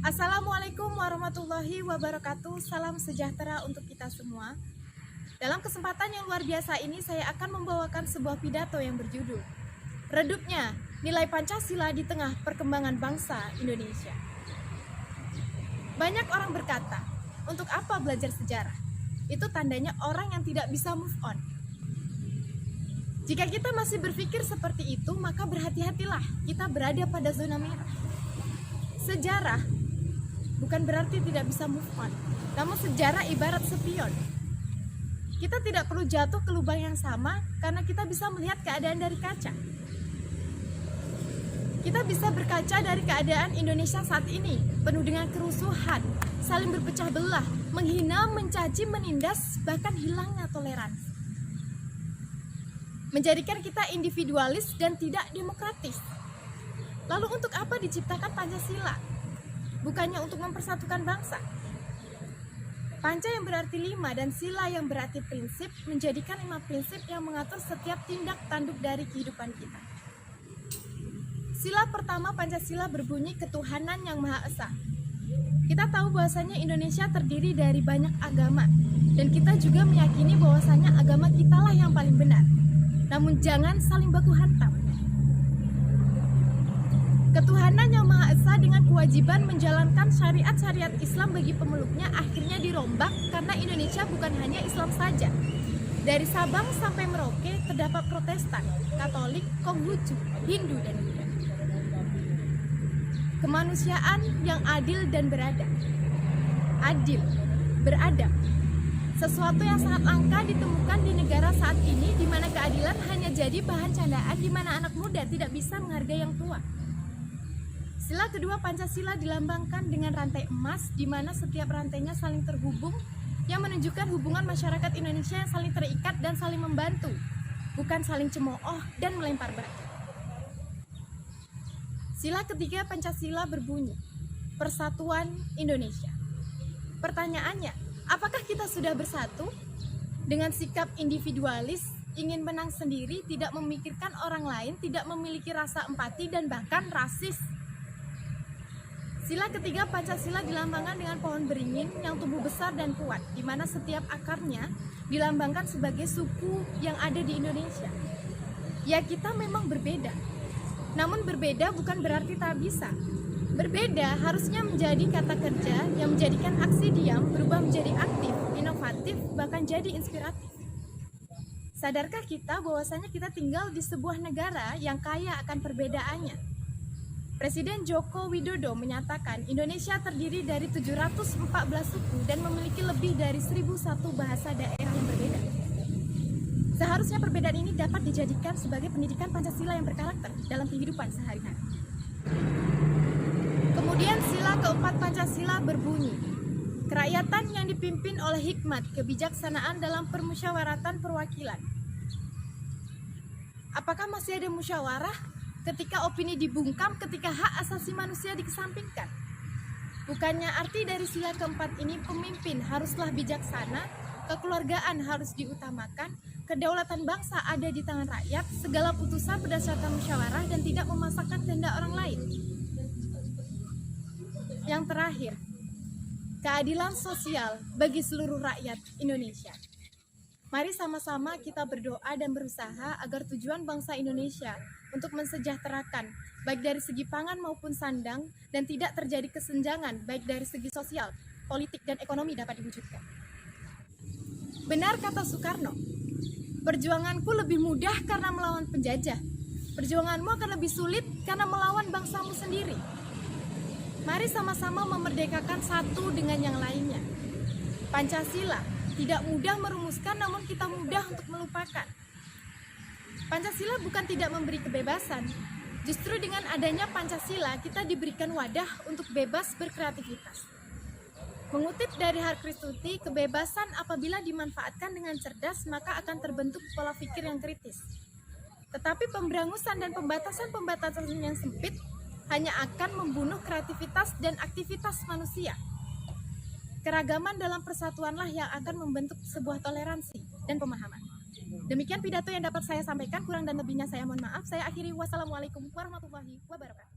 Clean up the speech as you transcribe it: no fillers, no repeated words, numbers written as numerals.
Assalamualaikum warahmatullahi wabarakatuh. Salam sejahtera untuk kita semua. Dalam kesempatan yang luar biasa ini, saya akan membawakan sebuah pidato yang berjudul Redupnya Nilai Pancasila di Tengah Perkembangan Bangsa Indonesia. Banyak orang berkata, untuk apa belajar sejarah? Itu tandanya orang yang tidak bisa move on. Jika kita masih berpikir seperti itu, maka berhati-hatilah, kita berada pada zona merah. Sejarah bukan berarti tidak bisa move on, namun sejarah ibarat spion. Kita tidak perlu jatuh ke lubang yang sama karena kita bisa melihat keadaan dari kaca. Kita bisa berkaca dari keadaan Indonesia saat ini, penuh dengan kerusuhan, saling berpecah belah, menghina, mencaci, menindas, bahkan hilangnya toleransi. Menjadikan kita individualis dan tidak demokratis. Lalu untuk apa diciptakan Pancasila? Bukannya untuk mempersatukan bangsa. Panca yang berarti 5 dan sila yang berarti prinsip menjadikan 5 prinsip yang mengatur setiap tindak tanduk dari kehidupan kita. Sila pertama Pancasila berbunyi ketuhanan yang Maha Esa. Kita tahu bahwasanya Indonesia terdiri dari banyak agama dan kita juga meyakini bahwasanya agama kitalah yang paling benar. Namun jangan saling baku hantam. Ketuhanan yang Maha Esa dengan kewajiban menjalankan syariat-syariat Islam bagi pemeluknya akhirnya dirombak karena Indonesia bukan hanya Islam saja. Dari Sabang sampai Merauke terdapat Protestan, Katolik, Konghucu, Hindu, dan Buddha. Kemanusiaan yang adil dan beradab. Adil, beradab. Sesuatu yang sangat langka ditemukan di negara saat ini di mana keadilan hanya jadi bahan candaan di mana anak muda tidak bisa menghargai yang tua. Sila kedua Pancasila dilambangkan dengan rantai emas di mana setiap rantainya saling terhubung yang menunjukkan hubungan masyarakat Indonesia yang saling terikat dan saling membantu, bukan saling cemooh dan melempar batu. Sila ketiga Pancasila berbunyi Persatuan Indonesia. Pertanyaannya, apakah kita sudah bersatu? Dengan sikap individualis, ingin menang sendiri, tidak memikirkan orang lain, tidak memiliki rasa empati dan bahkan rasis. Sila ketiga Pancasila dilambangkan dengan pohon beringin yang tumbuh besar dan kuat, di mana setiap akarnya dilambangkan sebagai suku yang ada di Indonesia. Ya, kita memang berbeda. Namun berbeda bukan berarti tak bisa. Berbeda harusnya menjadi kata kerja yang menjadikan aksi diam berubah menjadi aktif, inovatif, bahkan jadi inspiratif. Sadarkah kita bahwasanya kita tinggal di sebuah negara yang kaya akan perbedaannya? Presiden Joko Widodo menyatakan Indonesia terdiri dari 714 suku dan memiliki lebih dari 1001 bahasa daerah yang berbeda. Seharusnya perbedaan ini dapat dijadikan sebagai pendidikan Pancasila yang berkarakter dalam kehidupan sehari-hari. Kemudian sila keempat Pancasila berbunyi kerakyatan yang dipimpin oleh hikmat kebijaksanaan dalam permusyawaratan perwakilan. Apakah masih ada musyawarah ketika opini dibungkam, ketika hak asasi manusia dikesampingkan? Bukannya arti dari sila keempat ini pemimpin haruslah bijaksana, kekeluargaan harus diutamakan, kedaulatan bangsa ada di tangan rakyat, segala putusan berdasarkan musyawarah dan tidak memaksakan kehendak orang lain. Yang terakhir, keadilan sosial bagi seluruh rakyat Indonesia. Mari sama-sama kita berdoa dan berusaha agar tujuan bangsa Indonesia untuk mensejahterakan baik dari segi pangan maupun sandang dan tidak terjadi kesenjangan baik dari segi sosial, politik, dan ekonomi dapat diwujudkan. Benar kata Soekarno, perjuanganku lebih mudah karena melawan penjajah. Perjuanganmu akan lebih sulit karena melawan bangsamu sendiri. Mari sama-sama memerdekakan satu dengan yang lainnya. Pancasila tidak mudah merumuskan, namun kita mudah untuk melupakan. Pancasila bukan tidak memberi kebebasan. Justru dengan adanya Pancasila, kita diberikan wadah untuk bebas berkreativitas. Mengutip dari Harkristuti, kebebasan apabila dimanfaatkan dengan cerdas, maka akan terbentuk pola pikir yang kritis. Tetapi pemberangusan dan pembatasan yang sempit hanya akan membunuh kreativitas dan aktivitas manusia. Keragaman dalam persatuanlah yang akan membentuk sebuah toleransi dan pemahaman. Demikian pidato yang dapat saya sampaikan, kurang dan lebihnya saya mohon maaf. Saya akhiri, wassalamualaikum warahmatullahi wabarakatuh.